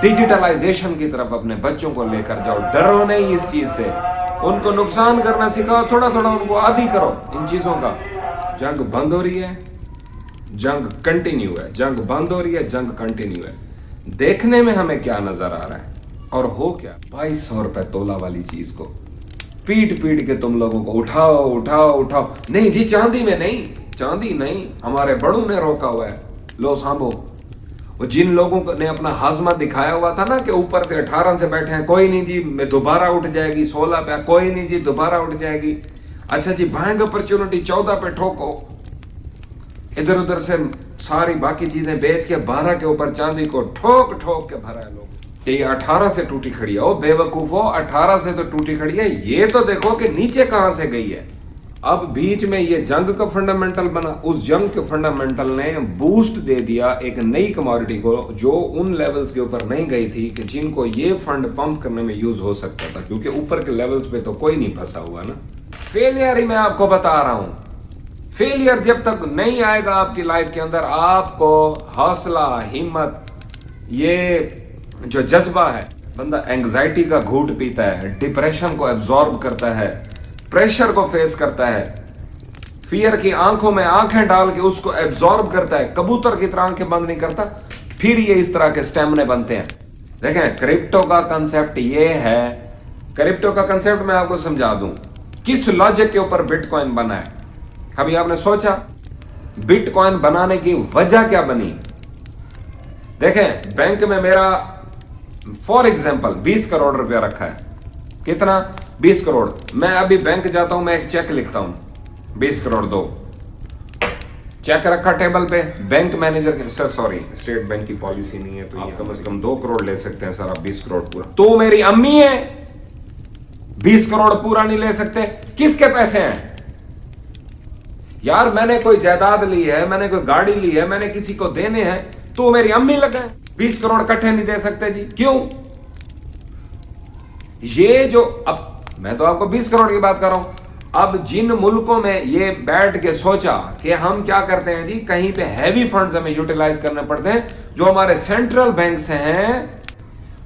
Digitalisation की तरफ अपने बच्चों को लेकर जाओ, डरो नहीं इस चीज से, उनको नुकसान करना सिखाओ, थोड़ा थोड़ा उनको आदी करो इन चीजों का। जंग बंद हो रही है, जंग कंटिन्यू है, जंग बंद हो रही है, जंग कंटिन्यू है। देखने में हमें क्या नजर आ रहा है और हो क्या, 2200 रुपए तोला वाली चीज को पीट पीट के तुम लोगों को उठाओ उठाओ उठाओ। नहीं जी चांदी में नहीं, चांदी नहीं, हमारे बड़ों ने रोका हुआ है, लो सांभो। वो जिन लोगों ने अपना हाजमा दिखाया हुआ था ना कि ऊपर से 18 से बैठे हैं, कोई नहीं जी मैं दोबारा उठ जाएगी 16 पे, कोई नहीं जी दोबारा उठ जाएगी। अच्छा जी बाइंग अपॉर्चुनिटी 14 पे ठोको, इधर उधर से सारी बाकी चीजें बेच के 12 के ऊपर चांदी को ठोक ठोक के भरा है लोग। ये 18 से टूटी खड़ी है, ओ बेवकूफो 18 से तो टूटी खड़ी है, ये तो देखो कि नीचे कहां से गई है। अब बीच में ये जंग का फंडामेंटल बना, उस जंग के फंडामेंटल ने बूस्ट दे दिया एक नई कमोडिटी को जो उन लेवल्स के ऊपर नहीं गई थी कि जिनको ये फंड पंप करने में यूज हो सकता था, क्योंकि ऊपर के लेवल्स पे तो कोई नहीं फंसा हुआ ना। फेलियर ही मैं आपको बता रहा हूं, फेलियर जब तक नहीं आएगा आपकी लाइफ के अंदर, आपको हौसला हिम्मत, ये जो जज्बा है, बंदा एंग्जाइटी का घूंट पीता है, डिप्रेशन को एब्जॉर्ब करता है, प्रेशर को फेस करता है, फियर की आंखों में आंखें डाल के उसको एब्जॉर्ब करता है, कबूतर की तरह आंखें बंद नहीं करता, फिर ये इस तरह के स्टेमिने बनते हैं। देखें क्रिप्टो का कंसेप्ट ये है, क्रिप्टो का कंसेप्ट मैं आपको समझा दूं, किस लॉजिक के ऊपर बिटकॉइन बना है। कभी आपने सोचा बिटकॉइन बनाने की वजह क्या बनी? देखें बैंक में मेरा फॉर एग्जाम्पल 20 करोड़ रुपया रखा है, कितना 20 करोड़। मैं अभी बैंक जाता हूं, मैं एक चेक लिखता हूं 20 करोड़ दो, चेक रखा टेबल पे, बैंक मैनेजर के सर सॉरी स्टेट बैंक की पॉलिसी नहीं है तो ये कम से कम 2 करोड़ ले सकते हैं सर, आप 20 करोड़ पूरा। तो मेरी अम्मी है 20 करोड़ पूरा नहीं ले सकते, किसके पैसे हैं यार? मैंने कोई जायदाद ली है, मैंने कोई गाड़ी ली है, मैंने किसी को देने हैं, तो मेरी अम्मी लगे 20 करोड़ इकट्ठे नहीं दे सकते जी, क्यों? ये जो अब मैं तो आपको 20 करोड़ की बात कर रहा हूं। अब जिन मुल्कों में ये बैठ के सोचा कि हम क्या करते हैं जी, कहीं पे हैवी फंड्स हमें यूटिलाइज करने पड़ते हैं, जो हमारे सेंट्रल बैंक्स हैं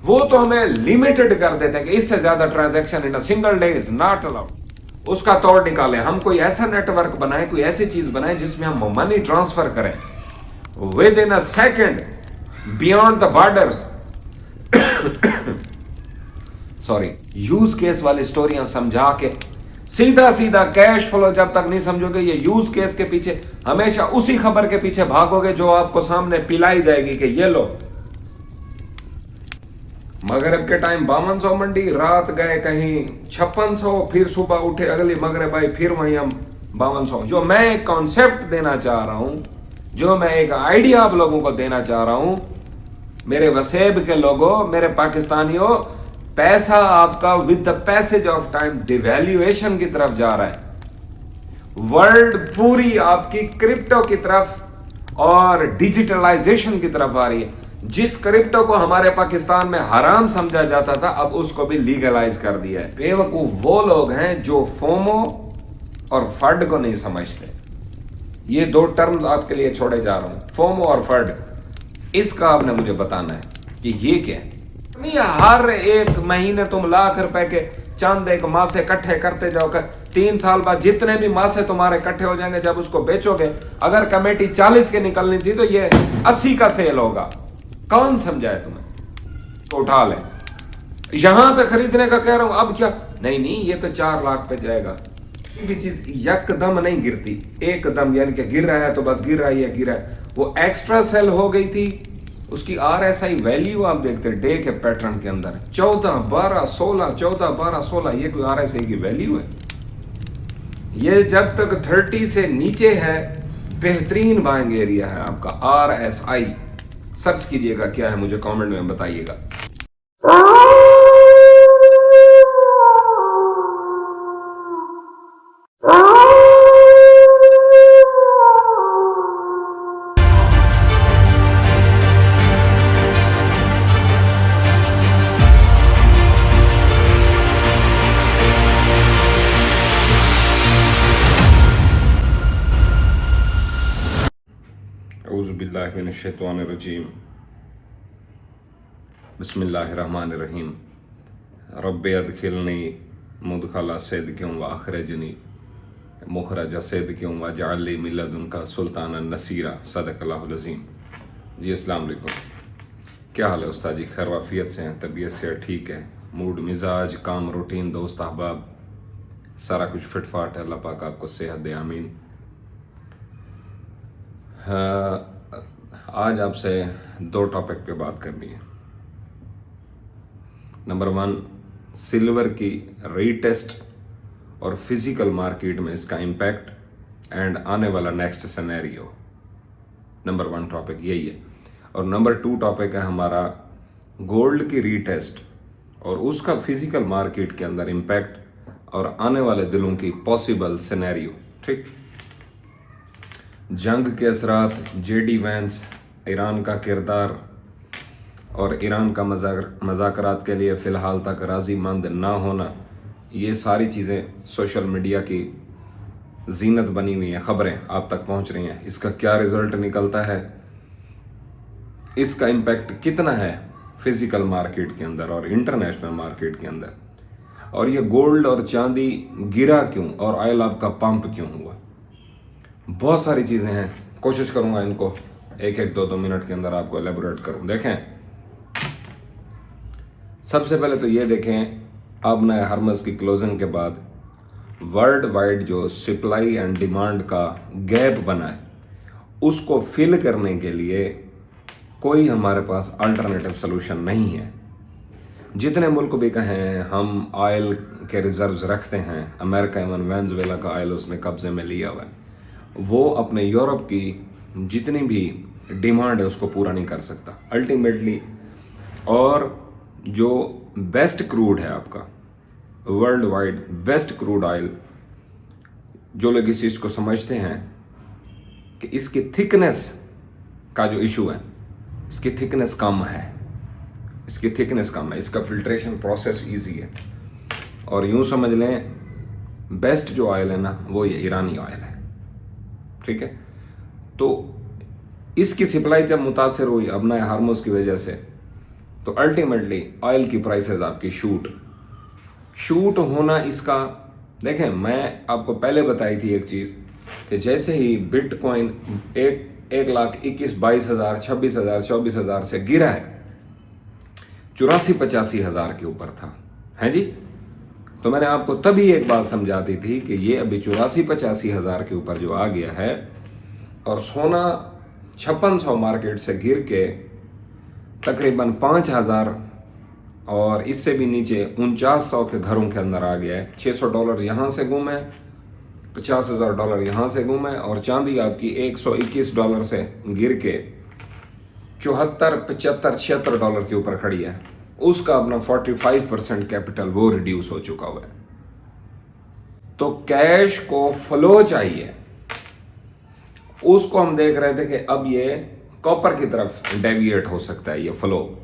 वो तो हमें लिमिटेड कर देते हैं कि इससे ज्यादा transaction in a single day is not allowed. उसका तोड़ निकालें, हम कोई ऐसा नेटवर्क बनाएं, कोई ऐसी चीज बनाएं जिसमें हम मनी ट्रांसफर करें with in a second beyond the borders. Sorry, use case वाली स्टोरियां समझा के सीधा सीधा कैश फ्लो जब तक नहीं समझोगे, ये यूज केस के पीछे हमेशा उसी खबर के पीछे भागोगे जो आपको सामने पिलाई जाएगी कि ये लो। मगरब के टाइम 5200 मंडी, रात गए कहीं 5600, फिर सुबह उठे अगली मगरब आई फिर वहीं हम 5200। जो मैं एक कॉन्सेप्ट देना चाह रहा हूं, जो मैं एक आइडिया आप लोगों को देना चाह रहा हूं, मेरे वसेब के लोगों, मेरे पाकिस्तानियों, पैसा आपका with the passage of time devaluation की तरफ जा रहा है। वर्ल्ड पूरी आपकी क्रिप्टो की तरफ और डिजिटलाइजेशन की तरफ आ रही है। जिस क्रिप्टो को हमारे पाकिस्तान में हराम समझा जाता था, अब उसको भी लीगलाइज कर दिया है। बेवकूफ वो लोग हैं जो फोमो और फड को नहीं समझते। ये 2 टर्म्स आपके लिए छोड़े जा रहा हूं, फोमो और फड। इसका आपने मुझे बताना है कि ये क्या है। नहीं, हर एक महीने तुम लाख रुपए के चंद एक मासे इकट्ठे करते जाओगे, 3 साल बाद जितने भी मासे तुम्हारे इकट्ठे हो जाएंगे, जब उसको बेचोगे, अगर कमेटी 40 के निकलनी थी तो ये 80 का सेल होगा। कौन समझाए तुम्हें? तो उठा ले। यहां पे खरीदने का कह रहा हूं, अब क्या नहीं नहीं ये तो 4 लाख पे जाएगा। भी चीज यकदम नहीं गिरती, एकदम, यानी कि गिर रहा है तो बस गिर रहा है, गिरा है। वो एक्स्ट्रा सेल हो गई थी, उसकी RSI वैल्यू आप देखते हैं डे के पैटर्न के अंदर 14, 12, 16, 14, 12, 16, ये कोई RSI की वैल्यू है? ये जब तक 30 से नीचे है बेहतरीन बाइंग एरिया है आपका। RSI सर्च कीजिएगा क्या है, मुझे कमेंट में बताइएगा। औज़ुबिल्लाहि मिनश्शैतानिर्रजीम। बिस्मिल्लाहिर्रहमानिर्रहीम। रब्बि अदखिलनी मुदखला सिद्क़िन व अखरिजनी मुखरज सिद्क़िन वजअलनी मिन लदुनका सुल्तानन नसीरा। सदक़ल्लाहुल अज़ीम। जी अस्सलाम वालेकुम। क्या हाल है उस्ताद जी? खैर वाफियत से हैं? तबीयत से ठीक है? मूड मिजाज काम रूटीन दोस्त अहबाब सारा कुछ फिटफाट है? अल्लाह पाक आपको सेहत दे, आमीन। आज आपसे दो टॉपिक पे बात करनी है। नंबर 1, सिल्वर की रीटेस्ट और फिजिकल मार्केट में इसका इम्पैक्ट एंड आने वाला नेक्स्ट सिनेरियो। नंबर 1 टॉपिक यही है। और नंबर 2 टॉपिक है हमारा गोल्ड की रीटेस्ट और उसका फिजिकल मार्केट के अंदर इम्पैक्ट और आने वाले दिनों की पॉसिबल सिनेरियो। ठीक, जंग के असरात, जेडी वैंस, ईरान का किरदार और ईरान का मज़ाकरात के लिए फ़िलहाल तक राज़ीमंद ना होना, ये सारी चीज़ें सोशल मीडिया की जीनत बनी हुई हैं, ख़बरें आप तक पहुंच रही हैं। इसका क्या रिज़ल्ट निकलता है, इसका इम्पैक्ट कितना है फिज़िकल मार्केट के अंदर और इंटरनेशनल मार्केट के अंदर, और ये गोल्ड और चांदी गिरा क्यों और ऑयल आपका पंप क्यों हुआ, बहुत सारी चीज़ें हैं। कोशिश करूँगा इनको एक 2 मिनट के अंदर आपको एलेबोरेट करूँ। देखें, सबसे पहले तो ये देखें, अब नए हरमज़ की क्लोजिंग के बाद वर्ल्ड वाइड जो सप्लाई एंड डिमांड का गैप बना है, उसको फिल करने के लिए कोई हमारे पास अल्टरनेटिव सोल्यूशन नहीं है। जितने मुल्क भी कहें हम ऑयल के रिजर्व्स रखते हैं, अमेरिका एवं वेनेजुएला का ऑयल उसने कब्जे में लिया हुआ है, वो अपने यूरोप की जितनी भी डिमांड है उसको पूरा नहीं कर सकता अल्टीमेटली। और जो बेस्ट क्रूड है आपका world wide, best crude oil, जो लोग इस चीज़ को समझते हैं कि इसकी थिकनेस का जो इशू है, इसकी थिकनेस कम है, इसकी थिकनेस कम है, इसका फिल्ट्रेशन प्रोसेस इजी है, और यूं समझ लें बेस्ट जो ऑयल है ना, वो ये ईरानी ऑयल है। ठीक है, तो इसकी सप्लाई जब मुतासर हुई अब नए हार्मोज की वजह से, तो अल्टीमेटली ऑयल की प्राइसेस आपकी शूट होना। इसका देखें, मैं आपको पहले बताई थी एक चीज़ कि जैसे ही बिटकॉइन 1,21,22,000, 26,000, 24,000 से गिरा है, 84-85,000 के ऊपर था, है जी। तो मैंने आपको तभी एक बात समझा दी थी कि ये अभी 84-85,000 के ऊपर जो आ गया है, और सोना 5600 मार्केट से गिर के तकरीबन 5,000 और इससे भी नीचे 4900 के घरों के अंदर आ गया है। $600 यहाँ से घूमे, $50,000 यहाँ से घूमे, और चांदी आपकी $121 से गिर के $74, $75, $76 के ऊपर खड़ी है। उसका अपना 45% कैपिटल वो रिड्यूस हो चुका हुआ है। तो कैश को फ्लो चाहिए, उसको हम देख रहे थे कि अब ये कॉपर की तरफ डेविएट हो सकता है, ये फ्लो।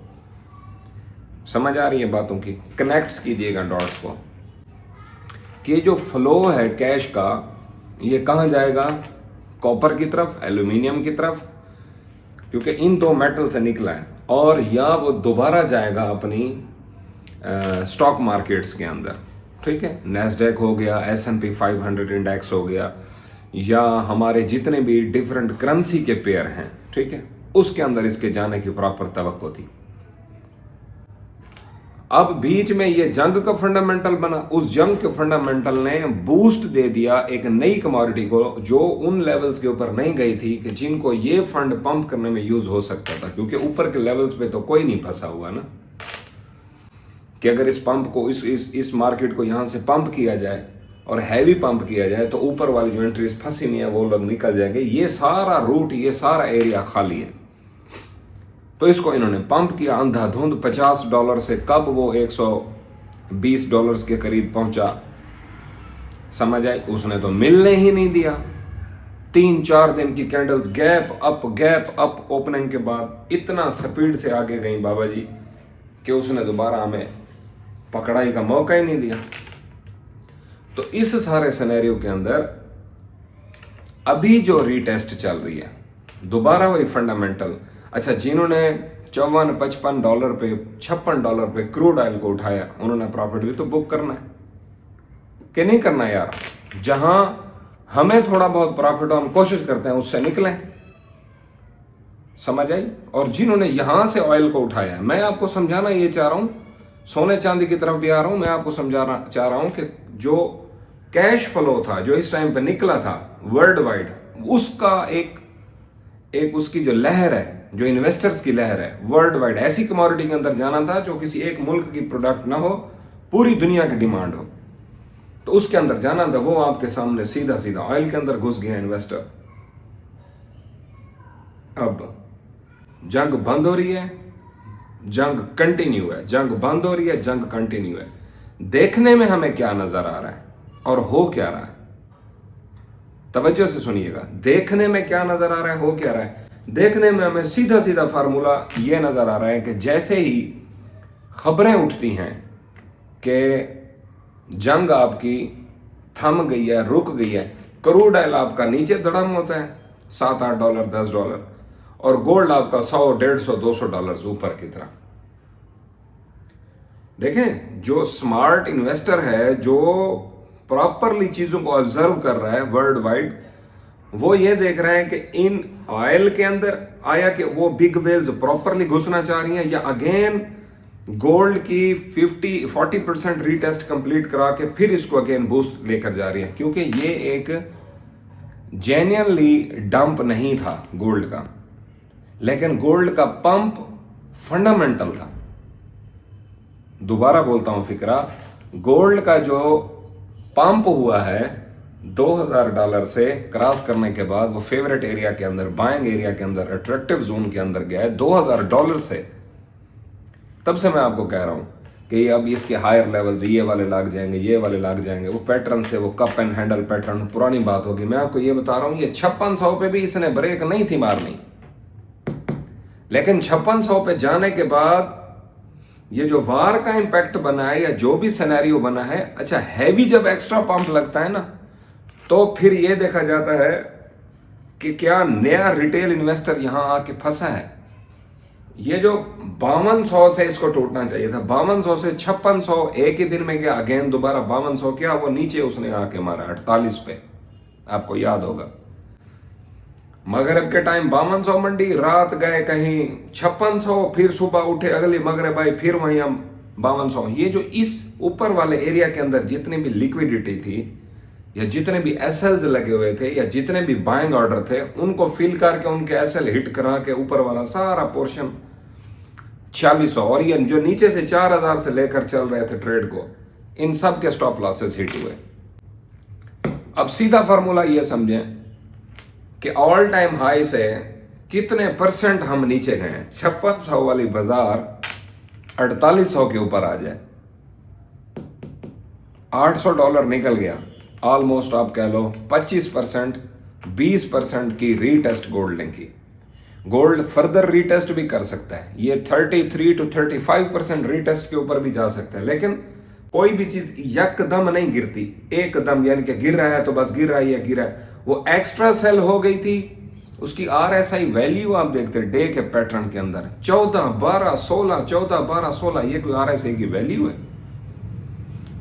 समझ आ रही है बातों की? कनेक्ट्स कीजिएगा डॉट्स को कि जो फ्लो है कैश का, ये कहाँ जाएगा? कॉपर की तरफ, एल्यूमिनियम की तरफ, क्योंकि इन 2 मेटल से निकला है, और या वो दोबारा जाएगा अपनी स्टॉक मार्केट्स के अंदर। ठीक है, नैस्डैक हो गया, S&P 500 इंडेक्स हो गया, या हमारे जितने भी डिफरेंट करेंसी के पेयर हैं, ठीक है, उसके अंदर इसके जाने की प्रॉपर तवक्को थी। अब बीच में ये जंग का फंडामेंटल बना, उस जंग के फंडामेंटल ने बूस्ट दे दिया एक नई कमोडिटी को, जो उन लेवल्स के ऊपर नहीं गई थी कि जिनको ये फंड पंप करने में यूज हो सकता था, क्योंकि ऊपर के लेवल्स पे तो कोई नहीं फंसा हुआ ना, कि अगर इस पंप को इस मार्केट को यहां से पंप किया जाए और हैवी पंप किया जाए तो ऊपर वाली जो एंट्रीज फंसी हुई है वो लोग निकल जाएंगे। ये सारा रूट, ये सारा एरिया खाली है, तो इसको इन्होंने पंप किया अंधाधुंध। $50 से कब वो $120 के करीब पहुंचा, समझ आई? उसने तो मिलने ही नहीं दिया। 3-4 दिन की कैंडल्स गैप अप ओपनिंग के बाद इतना स्पीड से आगे गई बाबा जी कि उसने दोबारा हमें पकड़ाई का मौका ही नहीं दिया। तो इस सारे सिनेरियो के अंदर अभी जो रीटेस्ट चल रही है, दोबारा वही फंडामेंटल। अच्छा, जिन्होंने $54-55 पे, $56 पे क्रूड ऑयल को उठाया, उन्होंने प्रॉफिट भी तो बुक करना है कि नहीं करना है यार। जहां हमें थोड़ा बहुत प्रॉफिट हो, हम कोशिश करते हैं उससे निकलें, समझ आई। और जिन्होंने यहां से ऑयल को उठाया, मैं आपको समझाना ये चाह रहा हूं, सोने चांदी की तरफ भी आ रहा हूं, मैं आपको समझाना चाह रहा हूं कि जो कैश फ्लो था, जो इस टाइम पे निकला था वर्ल्ड वाइड, उसका एक उसकी जो लहर है, जो इन्वेस्टर्स की लहर है वर्ल्ड वाइड, ऐसी कमोडिटी के अंदर जाना था जो किसी एक मुल्क की प्रोडक्ट ना हो, पूरी दुनिया की डिमांड हो, तो उसके अंदर जाना था। वो आपके सामने सीधा सीधा ऑयल के अंदर घुस गया इन्वेस्टर। अब जंग बंद हो रही है, जंग कंटिन्यू है, जंग बंद हो रही है, जंग कंटिन्यू है। देखने में हमें क्या नजर आ रहा है और हो क्या रहा है, तवज्जो से सुनिएगा। देखने में क्या नजर आ रहा है, हो क्या रहा है। देखने में हमें सीधा सीधा फार्मूला ये नजर आ रहा है कि जैसे ही खबरें उठती हैं कि जंग आपकी थम गई है, रुक गई है, क्रूड ऑयल आपका नीचे धड़म होता है $7-8, $10, और गोल्ड आपका $100, $150, $200 ऊपर की तरफ। देखें, जो स्मार्ट इन्वेस्टर है, जो प्रॉपरली चीजों को ऑब्जर्व कर रहा है वर्ल्ड वाइड, वो ये देख रहा है कि इन ऑयल के अंदर आया कि वो बिग वेल्स प्रॉपरली घुसना चाह रही हैं, या अगेन गोल्ड की 40% रीटेस्ट कंप्लीट करा के फिर इसको अगेन बूस्ट लेकर जा रही है। क्योंकि ये एक जेन्युइनली डंप नहीं था गोल्ड का, लेकिन गोल्ड का पंप फंडामेंटल था। दोबारा बोलता हूं फिक्रा, गोल्ड का जो पंप हुआ है $2000 से क्रॉस करने के बाद, वो फेवरेट एरिया के अंदर, बाइंग एरिया के अंदर, अट्रैक्टिव जोन के अंदर गया है $2000 से। तब से मैं आपको कह रहा हूं कि अब इसके हायर लेवल्स ये वाले लाग जाएंगे, ये वाले लाग जाएंगे। वो पैटर्न थे, वो कप एंड हैंडल पैटर्न, पुरानी बात होगी। मैं आपको ये बता रहा हूं, ये 5600 पे भी इसने ब्रेक नहीं थी मारनी, लेकिन 5600 पे जाने के बाद ये जो वार का इंपैक्ट बना है, या जो भी सिनेरियो बना है, अच्छा हैवी जब एक्स्ट्रा पंप लगता है ना, तो फिर ये देखा जाता है कि क्या नया रिटेल इन्वेस्टर यहां आके फंसा है। ये जो 5200 से इसको टूटना चाहिए था, 5200 से 5600 एक ही दिन में गया, अगेन दोबारा 5200 क्या, वो नीचे उसने आके मारा 48 पे, आपको याद होगा। मगरब के टाइम 5200 मंडी, रात गए कहीं 5600, फिर सुबह उठे अगली मगरब आई, फिर वहीं हम 5200। ये जो इस ऊपर वाले एरिया के अंदर जितनी भी लिक्विडिटी थी, या जितने भी एसएल्स लगे हुए थे, या जितने भी बाइंग ऑर्डर थे, उनको फिल करके उनके एसएल हिट करा के ऊपर वाला सारा पोर्शन 4600, और ये जो नीचे से 4000 से लेकर चल रहे थे ट्रेड को, इन सब के स्टॉप लॉसेस हिट हुए। अब सीधा फार्मूला ये समझें कि ऑल टाइम हाई से कितने परसेंट हम नीचे गए। 5600 वाली बाजार 4800 के ऊपर आ जाए, $800 निकल गया, ऑलमोस्ट आप कह लो 25%, 20% की रीटेस्ट गोल्ड की। गोल्ड फर्दर रीटेस्ट भी कर सकता है, ये 33 to 35% रीटेस्ट के ऊपर भी जा सकता है। लेकिन कोई भी चीज यकदम नहीं गिरती, एकदम, यानी कि गिर रहा है तो बस गिर रहा है, गिरा है। वो एक्स्ट्रा सेल हो गई थी, उसकी RSI वैल्यू आप देखते डे के पैटर्न के अंदर 14, 12, 16, 14, 12, 16, ये कोई RSI की वैल्यू है।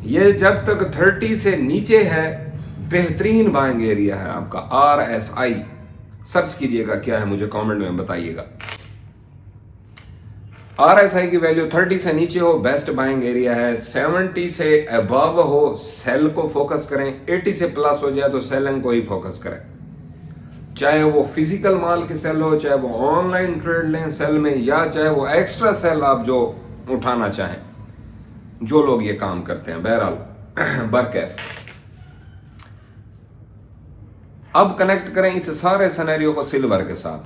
ये जब तक 30 से नीचे है, बेहतरीन बाइंग एरिया है आपका। RSI सर्च कीजिएगा क्या है, मुझे कमेंट में बताइएगा। RSI की वैल्यू 30 से नीचे हो, बेस्ट बाइंग एरिया है। 70 से अबव हो, सेल को फोकस करें। 80 से प्लस हो जाए तो सेलिंग को ही फोकस करें, चाहे वो फिजिकल माल के सेल हो, चाहे वो ऑनलाइन ट्रेड लें सेल में, या चाहे वो एक्स्ट्रा सेल आप जो उठाना चाहें, जो लोग ये काम करते हैं। बहरहाल बरकैफ, अब कनेक्ट करें इस सारे सिनेरियो को सिल्वर के साथ।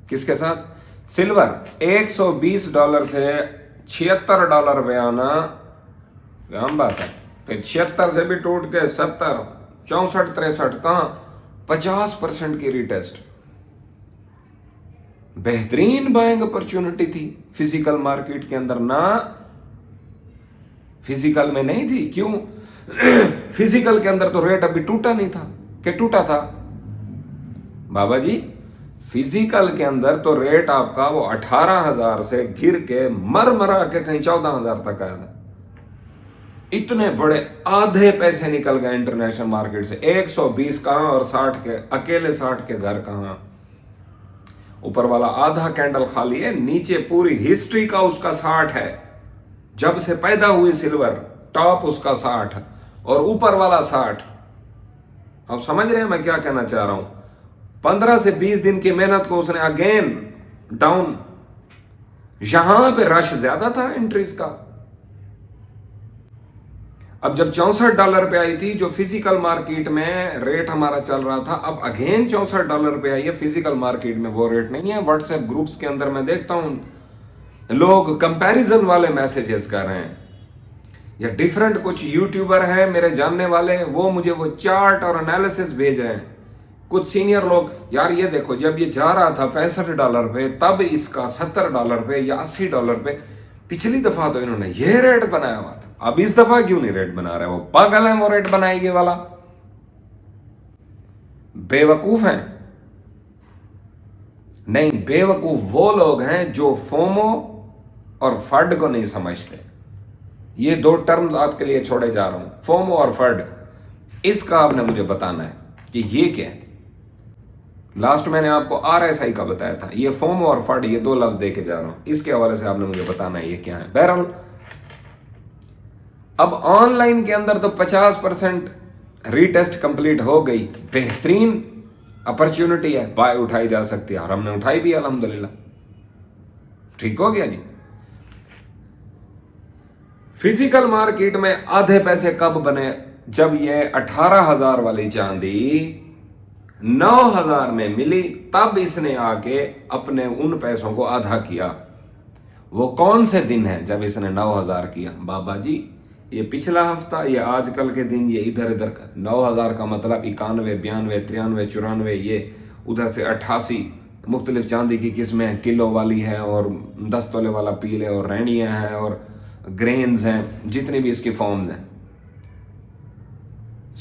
किसके साथ? सिल्वर $120 से $76 पे आना आम बात है, फिर 76 से भी टूट के 70, 64, 63, कहां 50% की रीटेस्ट। बेहतरीन बाइंग अपॉर्चुनिटी थी फिजिकल मार्केट के अंदर ना, फिजिकल में नहीं थी। क्यों? फिजिकल के अंदर तो रेट अभी टूटा नहीं था, कि टूटा था बाबा जी? फिजिकल के अंदर तो रेट आपका वो 18,000 से गिर के मरा के कहीं 14,000 तक आया था। इतने बड़े आधे पैसे निकल गए इंटरनेशनल मार्केट से। 120 कहां और 60 के अकेले 60 के घर कहां। ऊपर वाला आधा कैंडल खाली है, नीचे पूरी हिस्ट्री का उसका 60 है। जब से पैदा हुई सिल्वर टॉप उसका 60 और ऊपर वाला 60। अब समझ रहे हैं मैं क्या कहना चाह रहा हूं। 15 से 20 दिन की मेहनत को उसने अगेन डाउन। यहां पे रश ज्यादा था एंट्रीज का। अब जब $64 पे आई थी, जो फिजिकल मार्केट में रेट हमारा चल रहा था, अब अगेन $64 पे आई है। फिजिकल मार्केट में वो रेट नहीं है। व्हाट्सएप ग्रुप्स के अंदर मैं देखता हूं लोग कंपैरिजन वाले मैसेजेस कर रहे हैं, या डिफरेंट कुछ यूट्यूबर हैं मेरे जानने वाले, वो मुझे वो चार्ट और एनालिसिस भेज रहे हैं। कुछ सीनियर लोग, यार ये देखो जब ये जा रहा था $65 पे, तब इसका $70 पे या $80 पे, पिछली दफा तो इन्होंने ये रेट बनाया हुआ था, अब इस दफा क्यों नहीं रेट बना रहे? वो पागल है वो रेट बनाएंगे वाला, बेवकूफ हैं। नहीं, बेवकूफ वो लोग हैं जो फोमो और फड को नहीं समझते। ये दो टर्म्स आपके लिए छोड़े जा रहा हूं, फोमो और फड। इसका आपने मुझे बताना है कि ये क्या है। लास्ट मैंने आपको RSI का बताया था, ये फोमो और फड, ये दो लफ्ज देके जा रहा हूं। इसके हवाले से आपने मुझे बताना है ये क्या है। बहरहाल अब ऑनलाइन के अंदर तो 50% रीटेस्ट कंप्लीट हो गई। बेहतरीन अपॉर्चुनिटी है, बाय उठाई जा सकती है, और हमने उठाई भी अल्हम्दुलिल्लाह। ठीक हो गया जी। फिजिकल मार्केट में आधे पैसे कब बने? जब ये 18,000 वाली चांदी 9,000 में मिली, तब इसने आके अपने उन पैसों को आधा किया। वो कौन से दिन है जब इसने 9,000 किया? बाबा जी, ये पिछला हफ्ता, ये आजकल के दिन, ये इधर इधर का 9,000 का मतलब 91, 92, 93, 94, ये उधर से 88 मुख्तलिफ चांदी की किस्में, किलो वाली है और 10 तोले वाला पीले और रैनियाँ हैं और ग्रेन्स हैं, जितनी भी इसकी फॉर्म्स हैं।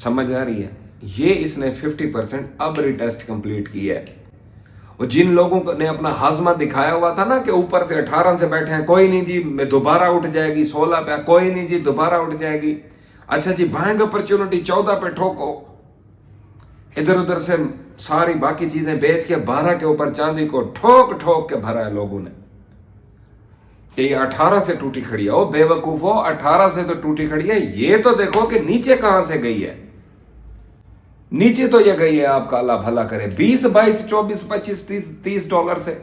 समझ आ रही है? ये इसने 50% अब रिटेस्ट कंप्लीट की है। और जिन लोगों ने अपना हाजमा दिखाया हुआ था ना कि ऊपर से 18 से बैठे हैं, कोई नहीं जी मैं दोबारा उठ जाएगी 16 पे, कोई नहीं जी दोबारा उठ जाएगी, अच्छा जी बाइंग अपॉर्चुनिटी 14 पे ठोको, इधर उधर से सारी बाकी चीजें बेच के 12 के ऊपर चांदी को ठोक ठोक के भरा है लोगों ने कि ये 18 से टूटी खड़ी है। ओ बेवकूफो, 18 से तो टूटी खड़ी है, ये तो देखो कि नीचे कहां से गई है। नीचे तो ये गई है, आपका अल्लाह भला करे, 20, 22, 24, 25, 30 डॉलर से।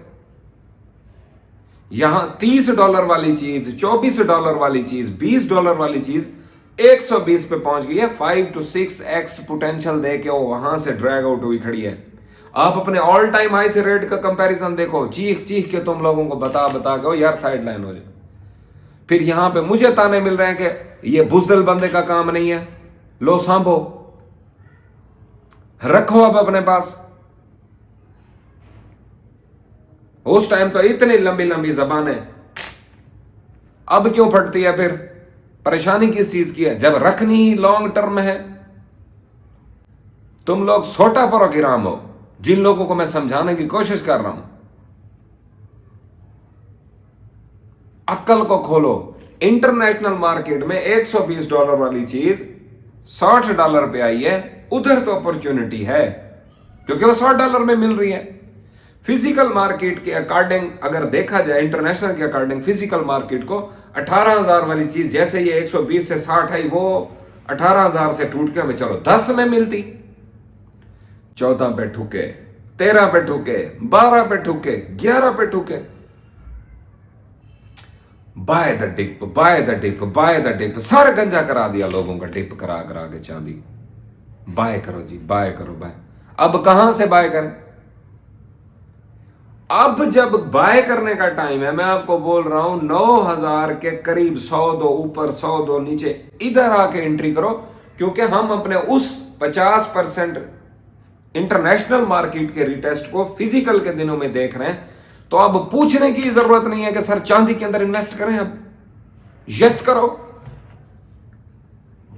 यहां $30 वाली चीज, $24 वाली चीज, $20 वाली चीज 120 पे पहुंच गई है। 5 to 6x पोटेंशियल दे के वो वहां से ड्रैग आउट हुई खड़ी है। आप अपने ऑल टाइम हाई से रेट का कंपैरिजन देखो, चीख चीख के तुम लोगों को बता के यार साइड लाइन हो जाए। फिर यहां पे मुझे ताने मिल रहे हैं कि ये बुजदल बंदे का काम नहीं है। लो सांभो, रखो अब अपने पास। उस टाइम तो इतनी लंबी लंबी जबानें, अब क्यों फटती है? फिर परेशानी किस चीज की है जब रखनी ही लॉन्ग टर्म में है? तुम लोग सोटा परो की राम हो, जिन लोगों को मैं समझाने की कोशिश कर रहा हूं। अक्ल को खोलो। इंटरनेशनल मार्केट में $120 वाली चीज $60 पे आई है, उधर तो अपॉर्चुनिटी है क्योंकि वो $60 में मिल रही है। फिजिकल मार्केट के अकॉर्डिंग अगर देखा जाए, इंटरनेशनल के अकॉर्डिंग फिजिकल मार्केट को 18,000 वाली चीज जैसे ये 120 से 60 आई, वो 18,000 से टूट के हमें चलो 10 में मिलती, 14 पे ठुके, 13 पे ठुके, 12 पे ठुके, 11 पे ठुके। By the dip, by the dip, by the dip, सारा गंजा करा दिया लोगों का, डिप करा करा के चांदी। बाय करो जी, बाय करो, बाय। अब कहां से बाय करें? अब जब बाय करने का टाइम है, मैं आपको बोल रहा हूं 9,000 के करीब, 100 दो ऊपर, 100 दो नीचे, इधर आके एंट्री करो, क्योंकि हम अपने उस 50% इंटरनेशनल मार्केट के रिटेस्ट को फिजिकल के दिनों में देख रहे हैं। तो अब पूछने की जरूरत नहीं है कि सर चांदी के अंदर इन्वेस्ट करें। अब यस करो,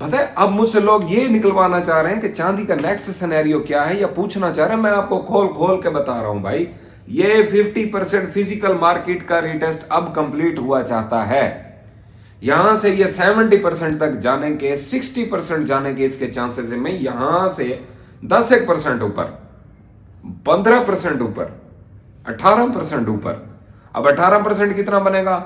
पता है अब मुझसे लोग ये निकलवाना चाह रहे हैं कि चांदी का नेक्स्ट सिनेरियो क्या है, या पूछना चाह रहे हैं। मैं आपको खोल खोल के बता रहा हूं भाई, ये 50% फिजिकल मार्केट का रिटेस्ट अब कंप्लीट हुआ चाहता है। यहां से ये 70% तक जाने के, 60% जाने के इसके चांसेस है। मैं यहां से 10% ऊपर, 15% ऊपर, 18% ऊपर। अब 18% कितना बनेगा?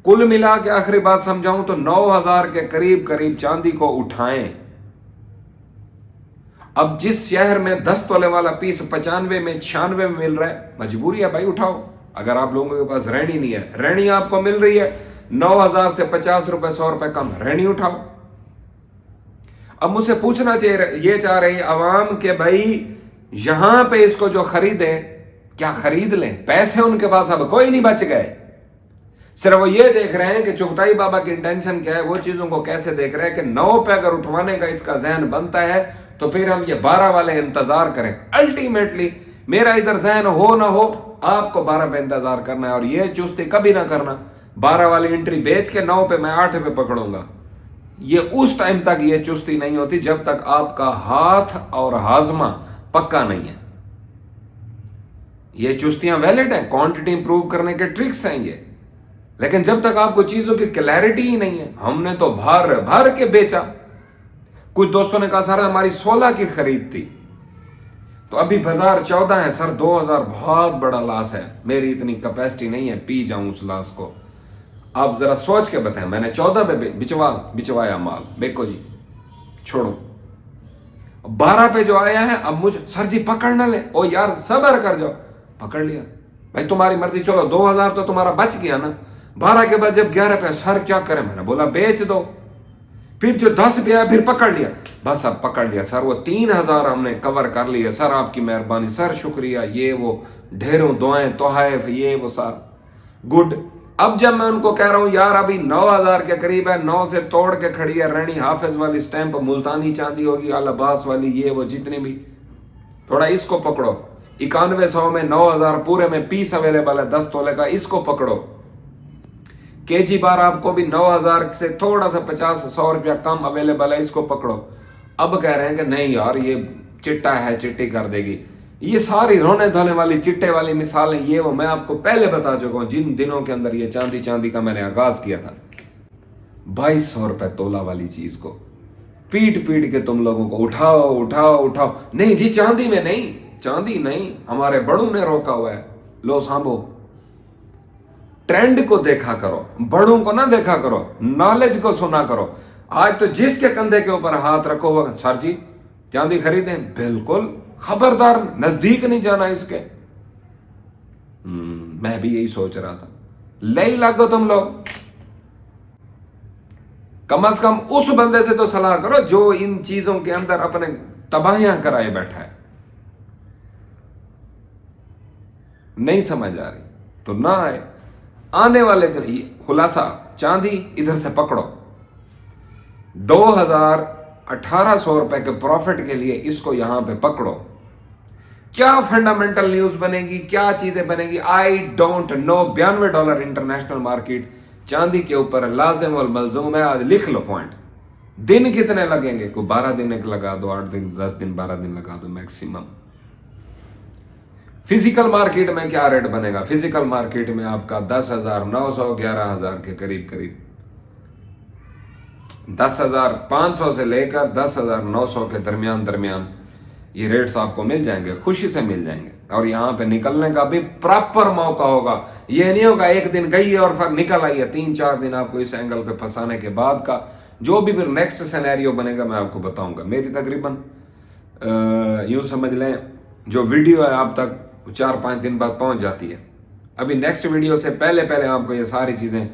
कुल मिला के आखिरी बात समझाऊं तो 9,000 के करीब करीब चांदी को उठाएं। अब जिस शहर में 10 तोले वाला पीस 95 में, 96 में मिल रहा है, मजबूरी है भाई, उठाओ। अगर आप लोगों के पास रहनी नहीं है, रहनी आपको मिल रही है 9,000 से 50 रुपए 100 रुपए कम, रहनी उठाओ। अब मुझसे पूछना चाहिए, ये चाह रही आवाम के भाई यहां पे इसको जो खरीदे, क्या खरीद लें? पैसे उनके पास अब कोई नहीं बच गए। सिर्फ वो ये देख रहे हैं कि चुगताई बाबा की इंटेंशन क्या है, वो चीजों को कैसे देख रहे हैं कि 9 पे अगर उठवाने का इसका जहन बनता है तो फिर हम ये 12 वाले इंतजार करें। अल्टीमेटली मेरा इधर जहन हो ना हो, आपको 12 पे इंतजार करना है। और ये चुस्ती कभी ना करना 12 वाली एंट्री बेच के 9 पे मैं 8 पे पकड़ूंगा। ये उस टाइम तक ये चुस्ती नहीं होती जब तक आपका हाथ और हाजमा पक्का नहीं है। ये चुस्तियां वैलिड है, क्वांटिटी इंप्रूव करने के ट्रिक्स हैं ये, लेकिन जब तक आपको चीजों की क्लैरिटी ही नहीं है। हमने तो भर भर के बेचा। कुछ दोस्तों ने कहा सर हमारी 16 की खरीद थी, तो अभी बाजार 14 है सर, 2000 बहुत बड़ा लॉस है, मेरी इतनी कैपेसिटी नहीं है पी जाऊं उस लॉस को। आप जरा सोच के बताएं, मैंने 14 पे बिचवाया माल, बेको जी छोड़ो। 12 पे जो आया है, अब मुझे सर जी पकड़ ना ले, ओ यार सब्र कर जाओ, पकड़ लिया भाई, तुम्हारी मर्जी, चलो 2000 तो तुम्हारा बच गया ना। 12 के बाद जब 11 पे सर क्या करें, मैंने बोला बेच दो। फिर जो 10 पे आया फिर पकड़ लिया, बस अब पकड़ लिया सर, वो 3000 हमने कवर कर लिया सर, आपकी मेहरबानी सर, शुक्रिया, ये वो ढेरों दुआएं तोहफ, ये वो सर गुड। अब जब मैं उनको कह रहा हूं यार अभी 9000 के करीब है, 9 से तोड़ के खड़ी है रानी हाफिज वाली स्टैंप, मुल्तानी चांदी होगी, अल अब्बास वाली, ये वो जितनी भी, थोड़ा इसको पकड़ो। 9100 में 9000 पूरे में पीस अवेलेबल है 10 तोले का, इसको पकड़ो। केजी बार आपको भी 9000 से थोड़ा सा 50-100 रुपया कम अवेलेबल है, इसको पकड़ो। अब कह रहे हैं कि नहीं यार ये चिट्टा है, चिट्टी कर देगी। ये सारी रोने धोने वाली चिट्टे वाली मिसालें, ये वो मैं आपको पहले बता चुका हूं। जिन दिनों के अंदर ये चांदी का मैंने आगाज किया था, 2200 रुपए तोला वाली चीज को पीट पीट के तुम लोगों को उठाओ उठाओ उठाओ। नहीं जी चांदी में नहीं, चांदी नहीं, हमारे बड़ों ने रोका हुआ है। लो सांभो, ट्रेंड को देखा करो, बड़ों को ना देखा करो, नॉलेज को सुना करो। आज तो जिसके कंधे के ऊपर हाथ रखो वो सर जी चांदी खरीदें, बिल्कुल खबरदार, नजदीक नहीं जाना इसके। मैं भी यही सोच रहा था, ले ही लागो तुम लोग। कम से कम उस बंदे से तो सलाह करो जो इन चीजों के अंदर अपने तबाहियां कराए बैठा है। नहीं समझ आ रही तो ना आए। आने वाले दिन खुलासा, चांदी इधर से पकड़ो, 2800 रुपए के प्रॉफिट के लिए इसको यहां पे पकड़ो। क्या फंडामेंटल न्यूज बनेगी, क्या चीजें बनेगी, I don't know. $92 international market चांदी के ऊपर लाजिम और मलजूम है। आज लिख लो पॉइंट। दिन कितने लगेंगे? कोई 12 दिन लगा दो, 8 दिन, 10 दिन, 12 दिन लगा दो मैक्सिमम। फिजिकल मार्केट में क्या रेट बनेगा? फिजिकल मार्केट में आपका 10,900, 11,000 के करीब करीब, 10,500 से लेकर 10,900 के दरमियान ये रेट्स आपको मिल जाएंगे, खुशी से मिल जाएंगे। और यहाँ पे निकलने का भी प्रॉपर मौका होगा। ये नहीं होगा एक दिन गई है और फिर निकल आई है। 3-4 दिन आपको इस एंगल पे फंसाने के बाद का जो भी फिर नेक्स्ट सिनेरियो बनेगा मैं आपको बताऊंगा। मेरी तकरीबन यूं समझ लें जो वीडियो है आप तक 4-5 दिन बाद पहुंच जाती है। अभी नेक्स्ट वीडियो से पहले आपको ये सारी चीजें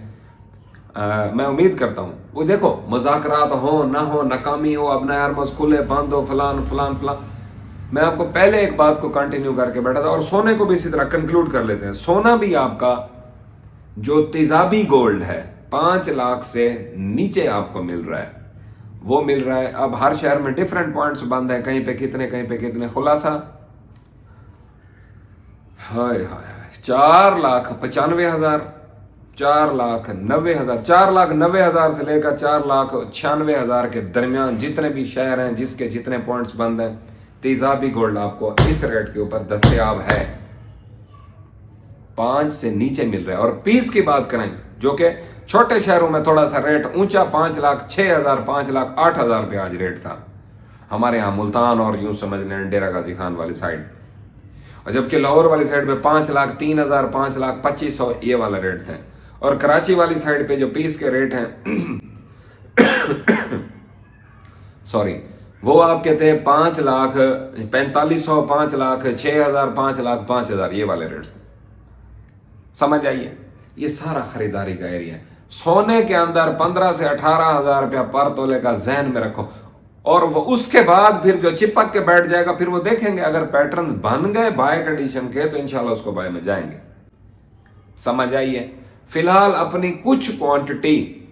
मैं उम्मीद करता हूँ। वो देखो मुज़ाकरात हो ना हो, नाकामी हो, अब नया मस खुले बंद हो, फलान फलान फलान। मैं आपको पहले एक बात को कंटिन्यू करके बैठा था। और सोने को भी इसी तरह कंक्लूड कर लेते हैं। सोना भी आपका जो तेजाबी गोल्ड है 5 लाख से नीचे आपको मिल रहा है, वो मिल रहा है। अब हर शहर में डिफरेंट पॉइंट्स बंद है, कहीं पे कितने, कहीं पे कितने। खुलासा हाय हाय 4,95,000 4,90,000, 4,90,000 से लेकर 4,96,000 के दरमियान जितने भी शहर हैं जिसके जितने पॉइंट्स बंद हैं, तेजाबी गोल्ड आपको इस रेट के ऊपर दस्तयाब है। 5 से नीचे मिल रहा है। और पीस की बात करें जो कि छोटे शहरों में थोड़ा सा रेट ऊंचा, 5,06,000, 5,08,000 पे आज रेट था हमारे यहाँ मुल्तान और यूं समझ लें डेरा गाजी खान वाली साइड। और जबकि लाहौर वाली साइड पे 5,03,000, 5,25,000 ये वाला रेट था। और कराची वाली साइड पे जो पीस के रेट हैं सॉरी, वो आपके थे 5,45,000, 5,06,000, 5,05,000 ये वाले रेट्स। समझ आइए, ये सारा खरीदारी का एरिया है। सोने के अंदर 15 से 18,000 रुपया पर तोले का जहन में रखो। और वो उसके बाद फिर जो चिपक के बैठ जाएगा, फिर वो देखेंगे अगर पैटर्न बन गए बाय कंडीशन के तो इंशाल्लाह उसको बाय में जाएंगे। समझ आइए, फिलहाल अपनी कुछ क्वांटिटी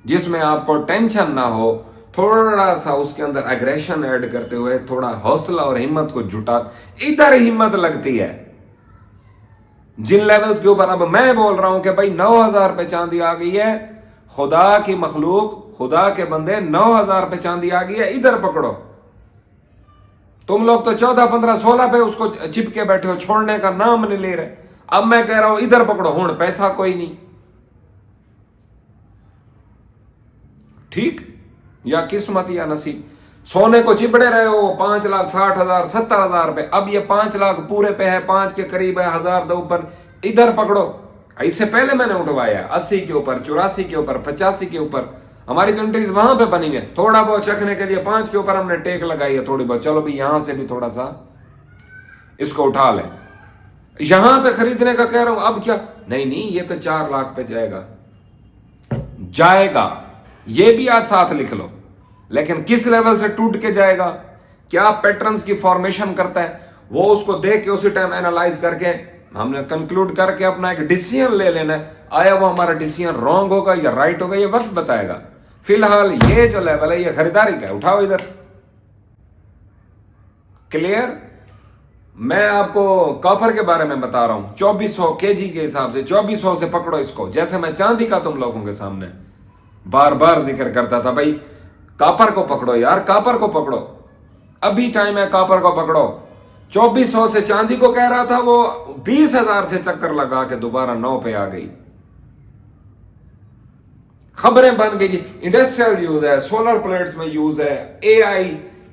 जिसमें आपको टेंशन ना हो, थोड़ा सा उसके अंदर एग्रेशन ऐड करते हुए थोड़ा हौसला और हिम्मत को जुटा, इधर हिम्मत लगती है। जिन लेवल्स के ऊपर अब मैं बोल रहा हूं कि भाई 9,000 पे चांदी आ गई है, खुदा की मखलूक, खुदा के बंदे, 9,000 पे चांदी आ गई है, इधर पकड़ो। तुम लोग तो 14, 15, 16 पे उसको चिपके बैठे हो, छोड़ने का नाम नहीं ले रहे। अब मैं कह रहा हूं इधर पकड़ो, हुण पैसा कोई नहीं। ठीक या किस्मत या नसीब। सोने को चिपड़े रहे हो 5,60,000, 70,000 पे, अब ये 5 लाख पूरे पे है, 5 के करीब है, 1,000 दो ऊपर, इधर पकड़ो। इससे पहले मैंने उठवाया 80 के ऊपर, 84 के ऊपर, 85 के ऊपर। हमारी कंट्रीज वहां पे बनी है, थोड़ा बहुत चखने के लिए 5 के ऊपर हमने टेक लगाई है थोड़ी बहुत, चलो भी यहां से भी थोड़ा सा इसको उठा ले। यहां पे खरीदने का कह रहा हूं, अब क्या नहीं, ये तो 4 लाख पे जाएगा, ये भी आज साथ लिख लो। लेकिन किस लेवल से टूट के जाएगा, क्या पैटर्न्स की फॉर्मेशन करता है, वो उसको देख के उसी टाइम एनालाइज करके हमने कंक्लूड करके अपना एक डिसीजन ले लेना है। आया वो हमारा डिसीजन रॉन्ग होगा या राइट होगा, ये वक्त बताएगा। फिलहाल ये जो लेवल है ये खरीदारी का है, उठाओ इधर। क्लियर? मैं आपको कॉपर के बारे में बता रहा हूं, 2400 केजी के हिसाब से 2400 से पकड़ो इसको। जैसे मैं चांदी का तुम लोगों के सामने बार बार जिक्र करता था, भाई कॉपर को पकड़ो यार, कॉपर को पकड़ो, अभी टाइम है, कॉपर को पकड़ो। 2400 से चांदी को कह रहा था, वो 20,000 से चक्कर लगा के दोबारा 9 पे आ गई। खबरें बन गई, इंडस्ट्रियल यूज है, सोलर प्लेट्स में यूज है, एआई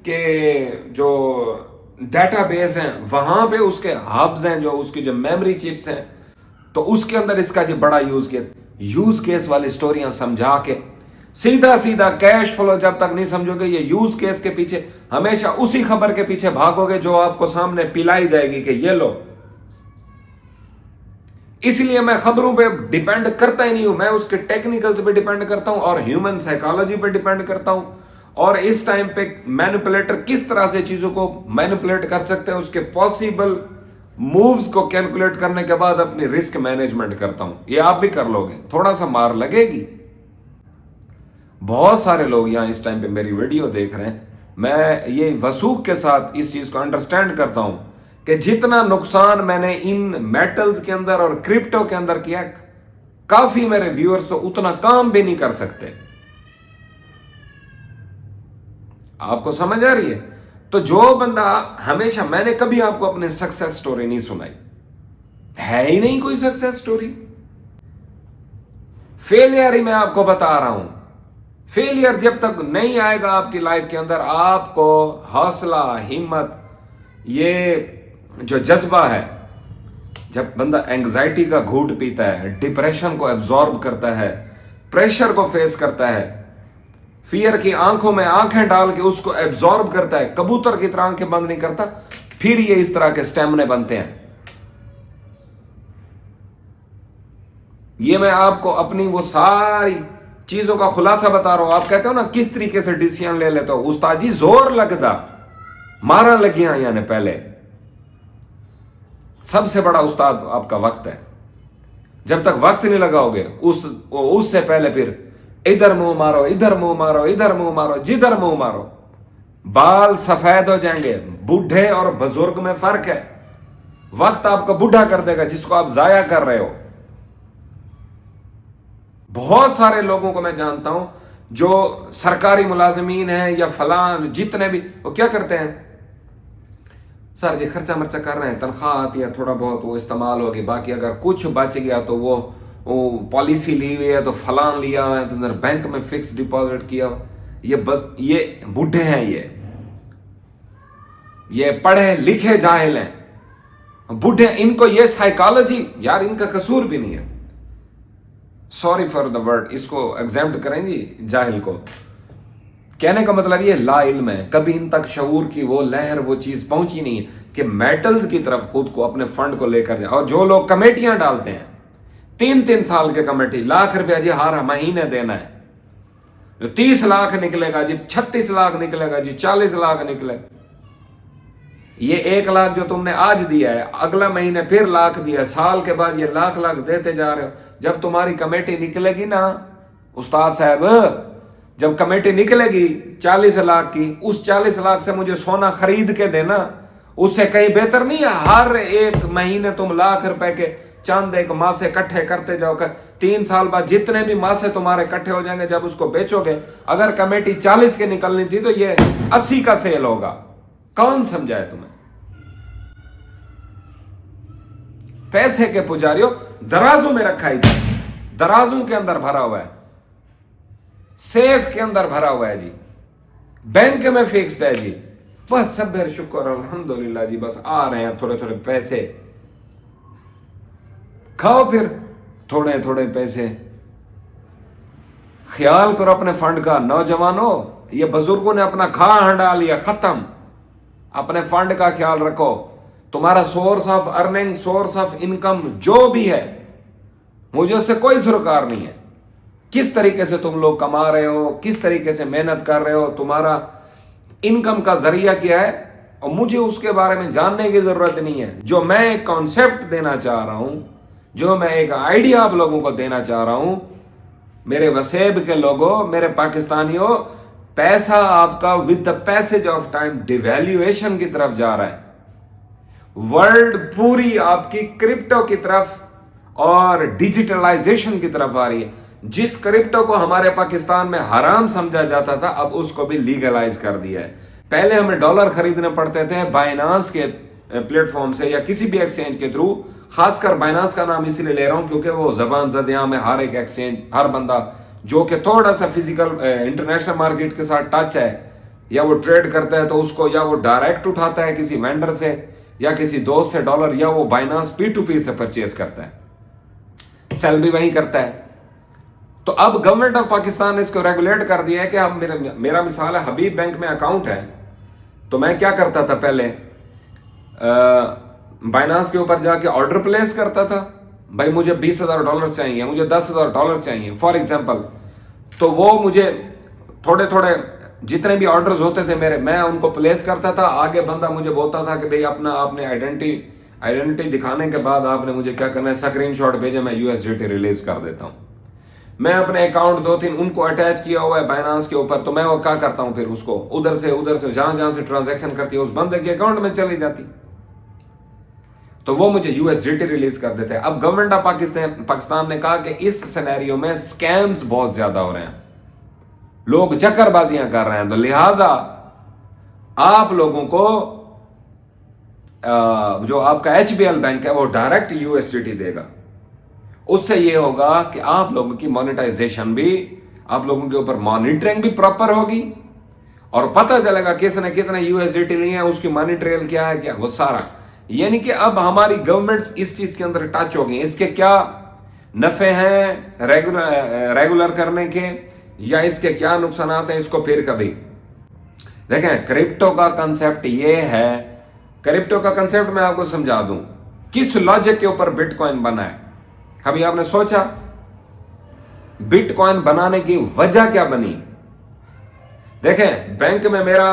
के जो डेटाबेस हैं वहां पे उसके हब्स हैं, जो उसकी जो मेमोरी चिप्स हैं, तो उसके अंदर इसका जो बड़ा यूज केस वाली स्टोरियां समझा के सीधा सीधा कैश फ्लो जब तक नहीं समझोगे, ये यूज केस के पीछे हमेशा उसी खबर के पीछे भागोगे जो आपको सामने पिलाई जाएगी कि ये लो। इसलिए मैं खबरों पे डिपेंड करता ही नहीं हूं, मैं उसके टेक्निकल्स पे डिपेंड करता हूं और ह्यूमन साइकोलॉजी पे डिपेंड करता हूं। और इस टाइम पे मैनिपुलेटर किस तरह से चीजों को मैनिपुलेट कर सकते हैं, उसके पॉसिबल मूव्स को कैलकुलेट करने के बाद अपनी रिस्क मैनेजमेंट करता हूं। ये आप भी कर लोगे, थोड़ा सा मार लगेगी। बहुत सारे लोग यहां इस टाइम पे मेरी वीडियो देख रहे हैं, मैं ये वसूख के साथ इस चीज को अंडरस्टैंड करता हूं कि जितना नुकसान मैंने इन मेटल्स के अंदर और क्रिप्टो के अंदर किया, काफी मेरे व्यूअर्स तो उतना काम भी नहीं कर सकते। आपको समझ आ रही है? तो जो बंदा हमेशा, मैंने कभी आपको अपने सक्सेस स्टोरी नहीं सुनाई, है ही नहीं कोई सक्सेस स्टोरी। फेलियर ही मैं आपको बता रहा हूं। फेलियर जब तक नहीं आएगा आपकी लाइफ के अंदर, आपको हौसला, हिम्मत, ये जो जज्बा है, जब बंदा एंग्जाइटी का घूंट पीता है, डिप्रेशन को एब्जॉर्ब करता है, प्रेशर को फेस करता है, फियर की आंखों में आंखें डाल के उसको एब्जॉर्ब करता है, कबूतर की तरह आंखें बंद नहीं करता, फिर ये इस तरह के स्टेमिने बनते हैं। ये मैं आपको अपनी वो सारी चीजों का खुलासा बता रहा हूं। आप कहते हो ना किस तरीके से डिसीजन ले लेते हो, उस्ताद जी जोर लगदा मारा लगिया यानी पहले। सबसे बड़ा उस्ताद आपका वक्त है। जब तक वक्त नहीं लगाओगे उससे पहले फिर इधर मुंह मारो, इधर मुंह मारो, इधर मुंह मारो, जिधर मुंह मारो, बाल सफेद हो जाएंगे। बूढ़े और बुजुर्ग में फर्क है। वक्त आपको बूढ़ा कर देगा जिसको आप जाया कर रहे हो। बहुत सारे लोगों को मैं जानता हूं जो सरकारी मुलाजमीन हैं या फलान जितने भी, वो क्या करते हैं, सर जी खर्चा मर्चा कर रहे हैं, तनख्वाह आती है, थोड़ा बहुत वो इस्तेमाल होगी, बाकी अगर कुछ बच गया तो वो पॉलिसी ली हुई है तो फलान लिया हुआ है तो बैंक में फिक्स डिपॉजिट किया। ये बूढ़े हैं, ये पढ़े लिखे जाहिल हैं, बूढ़े, इनको ये साइकोलॉजी, यार इनका कसूर भी नहीं है, सॉरी फॉर द वर्ड, इसको एग्जाम्प्ट करेंगे जाहिल को। कहने का मतलब ये ला इल्म है, कभी इन तक शऊर की वो लहर, वो चीज पहुंची नहीं है कि मेटल्स की तरफ खुद को, अपने फंड को लेकर जाए। और जो लोग कमेटियां डालते हैं 3-3 साल के कमेटी, लाख रुपया जी हर महीने देना है, 30 लाख निकलेगा जी, 36 लाख निकलेगा जी, 40 लाख निकले, ये 1 लाख जो तुमने आज दिया है, अगला महीने फिर लाख दिया है, साल के बाद ये लाख लाख देते जा रहे हो। जब तुम्हारी कमेटी निकलेगी ना उस्ताद साहब, जब कमेटी निकलेगी 40 लाख की, उस 40 लाख से मुझे सोना खरीद के देना, उससे कहीं बेहतर नहीं है हर एक महीने तुम लाख रुपए के चांद एक मासे इकट्ठे करते जाओ। 3 साल बाद जितने भी मासे तुम्हारे इकट्ठे हो जाएंगे, जब उसको बेचोगे, अगर कमेटी 40 की निकलनी थी तो ये 80 का सेल होगा। कौन समझाए तुम्हें? पैसे के पुजारियों, दराजों में रखा ही, दराजों के अंदर भरा हुआ है, सेफ के अंदर भरा हुआ है जी, बैंक में फिक्स्ड है जी, बस सब्र शुक्र अल्हम्दुलिल्लाह जी, बस आ रहे हैं थोड़े थोड़े पैसे, खाओ फिर थोड़े थोड़े पैसे। ख्याल करो अपने फंड का नौजवानों, ये बुजुर्गों ने अपना खा हंडा लिया, खत्म। अपने फंड का ख्याल रखो, तुम्हारा source of earning, source of income जो भी है, मुझे उससे कोई सरोकार नहीं है। किस तरीके से तुम लोग कमा रहे हो, किस तरीके से मेहनत कर रहे हो, तुम्हारा इनकम का जरिया क्या है, और मुझे उसके बारे में जानने की जरूरत नहीं है। जो मैं एक कॉन्सेप्ट देना चाह रहा हूं, जो मैं एक आइडिया आप लोगों को देना चाह रहा हूं, मेरे वसेब के लोगों, मेरे पाकिस्तानियों, पैसा आपका with the passage of time devaluation की तरफ जा रहा है। वर्ल्ड पूरी आपकी क्रिप्टो की तरफ और डिजिटलाइजेशन की तरफ आ रही है। जिस क्रिप्टो को हमारे पाकिस्तान में हराम समझा जाता था, अब उसको भी लीगलाइज कर दिया है। पहले हमें डॉलर खरीदने पड़ते थे बाइनांस के प्लेटफॉर्म से या किसी भी एक्सचेंज के थ्रू। खासकर बाइनांस का नाम इसलिए ले रहा हूं क्योंकि वो जबान ज़दिया में हर एक एक्सचेंज, हर बंदा जो कि थोड़ा सा फिजिकल इंटरनेशनल मार्केट के साथ टच है, या वो ट्रेड करता है तो उसको या वो डायरेक्ट उठाता है किसी वेंडर से या किसी दोस्त से डॉलर, या वो बाइनांस P2P से परचेज करता है, सेल भी वही करता है। तो अब गवर्नमेंट ऑफ पाकिस्तान ने इसको रेगुलेट कर दिया है कि अब मेरा मिसाल है, हबीब बैंक में अकाउंट है, तो मैं क्या करता था पहले, बाइनांस के ऊपर जाके ऑर्डर प्लेस करता था, भाई मुझे $20,000 चाहिए, मुझे $10,000 चाहिए फॉर एग्जांपल। तो वो मुझे थोड़े थोड़े जितने भी ऑर्डर्स होते थे मेरे, मैं उनको प्लेस करता था। आगे बंदा मुझे बोलता था कि भाई आपने आइडेंटिटी दिखाने के बाद आपने मुझे क्या करना है, स्क्रीनशॉट भेजे, मैं USDT रिलीज कर देता हूँ। मैं अपने अकाउंट 2-3 उनको अटैच किया हुआ है बाइनांस के ऊपर, तो मैं वो क्या करता हूँ, फिर उसको उधर से जहां से ट्रांजैक्शन करती है उस बंदे के अकाउंट में चली जाती, तो वो मुझे USDT रिलीज कर देते हैं। अब गवर्नमेंट ऑफ पाकिस्तान ने कहा कि इस सिनेरियो में स्कैम्स बहुत ज्यादा हो रहे हैं, लोग चक्करबाजियां कर रहे हैं, तो लिहाजा आप लोगों को जो आपका HBL बैंक है वो डायरेक्ट USDT देगा। उससे ये होगा कि आप लोगों की मोनेटाइजेशन भी, आप लोगों के ऊपर मॉनिटरिंग भी प्रॉपर होगी और पता चलेगा किसने कितना USDT लिए हैं, उसकी मनी ट्रेल क्या है, क्या वो सारा। यानी कि अब हमारी गवर्नमेंट इस चीज के अंदर टच हो गई। इसके क्या नफे हैं रेगुलर करने के, या इसके क्या नुकसान हैं, इसको फिर कभी देखें। क्रिप्टो का कंसेप्ट ये है, क्रिप्टो का कंसेप्ट मैं आपको समझा दूं, किस लॉजिक के ऊपर बिटकॉइन बना है। कभी आपने सोचा बिटकॉइन बनाने की वजह क्या बनी? देखें, बैंक में मेरा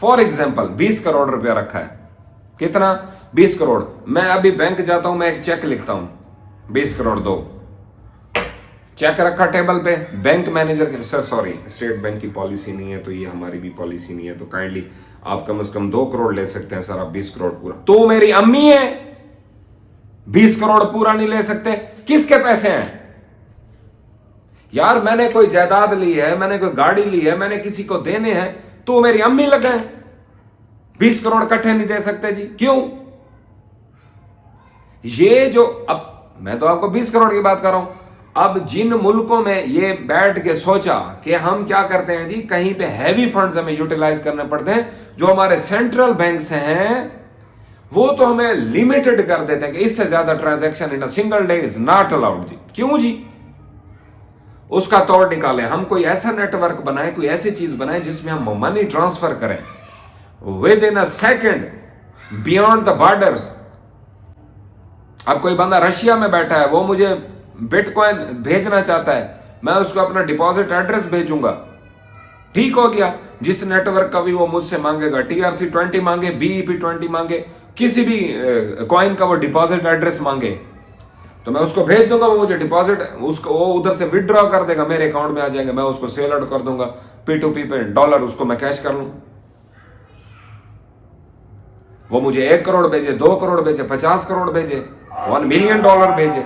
फॉर एग्जांपल 20 करोड़ रुपया रखा है। कितना? 20 करोड़। मैं अभी बैंक जाता हूं, मैं एक चेक लिखता हूं 20 करोड़ दो, चेक रखा टेबल पे, बैंक मैनेजर के सर सॉरी स्टेट बैंक की पॉलिसी नहीं है, तो ये हमारी भी पॉलिसी नहीं है, तो काइंडली आप कम से कम 2 करोड़ ले सकते हैं सर, आप 20 करोड़ पूरा। तो मेरी अम्मी है, 20 करोड़ पूरा नहीं ले सकते। किसके पैसे हैं? यार मैंने कोई जायदाद ली है, मैंने कोई गाड़ी ली है, मैंने किसी को देने हैं, तो मेरी अम्मी लगे 20 करोड़ इकट्ठे नहीं दे सकते जी, क्यों? ये जो, अब मैं तो आपको 20 करोड़ की बात कर रहा हूं। अब जिन मुल्कों में ये बैठ के सोचा कि हम क्या करते हैं जी, कहीं पे हैवी फंड्स हमें यूटिलाइज करने पड़ते हैं, जो हमारे सेंट्रल बैंक्स हैं वो तो हमें लिमिटेड कर देते हैं कि इससे ज्यादा transaction in a single day is not allowed जी। क्यों जी? उसका तौर निकालें, हम कोई ऐसा नेटवर्क बनाएं, कोई ऐसी चीज बनाएं जिसमें हम मनी ट्रांसफर करें with in a second beyond the borders. अब कोई बंदा रशिया में बैठा है, वो मुझे बिटकॉइन भेजना चाहता है, मैं उसको अपना डिपॉजिट एड्रेस भेजूंगा, ठीक हो गया। जिस नेटवर्क का भी वो मुझसे मांगेगा, TRC20 मांगे, BEP20 मांगे, किसी भी कॉइन का वो डिपॉजिट एड्रेस मांगे, तो मैं उसको भेज दूंगा, वो मुझे डिपॉजिट, उसको वो उधर से विदड्रॉ कर देगा, मेरे अकाउंट में आ जाएंगे, मैं उसको सेल आउट कर दूंगा P2P पे डॉलर, उसको मैं कैश कर लूं। वो मुझे 1 करोड़ भेजे, 2 करोड़ भेजे, 50 करोड़ भेजे, $1 मिलियन भेजे।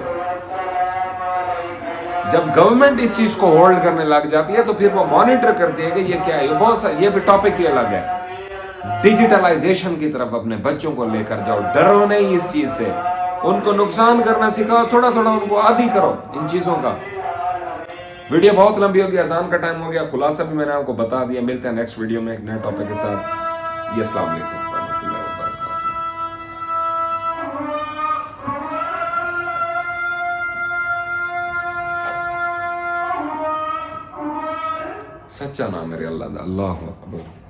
जब गवर्नमेंट इस चीज को होल्ड करने लग जाती है तो फिर वो मॉनिटर करती है कि ये क्या है। ये भी टॉपिक ही अलग है। डिजिटलाइजेशन की तरफ अपने बच्चों को लेकर जाओ, डरो नहीं इस चीज से, उनको नुकसान करना सिखाओ, थोड़ा थोड़ा उनको आदी करो इन चीजों का। वीडियो बहुत लंबी होगी, अजान का टाइम हो गया, खुलासा भी मैंने आपको बता दिया। मिलते हैं नेक्स्ट वीडियो में एक नए टॉपिक के साथ। ये अस्सलाम वालेकुम। सच्चा नाम मेरे अल्लाह दा, अल्लाह अकबर।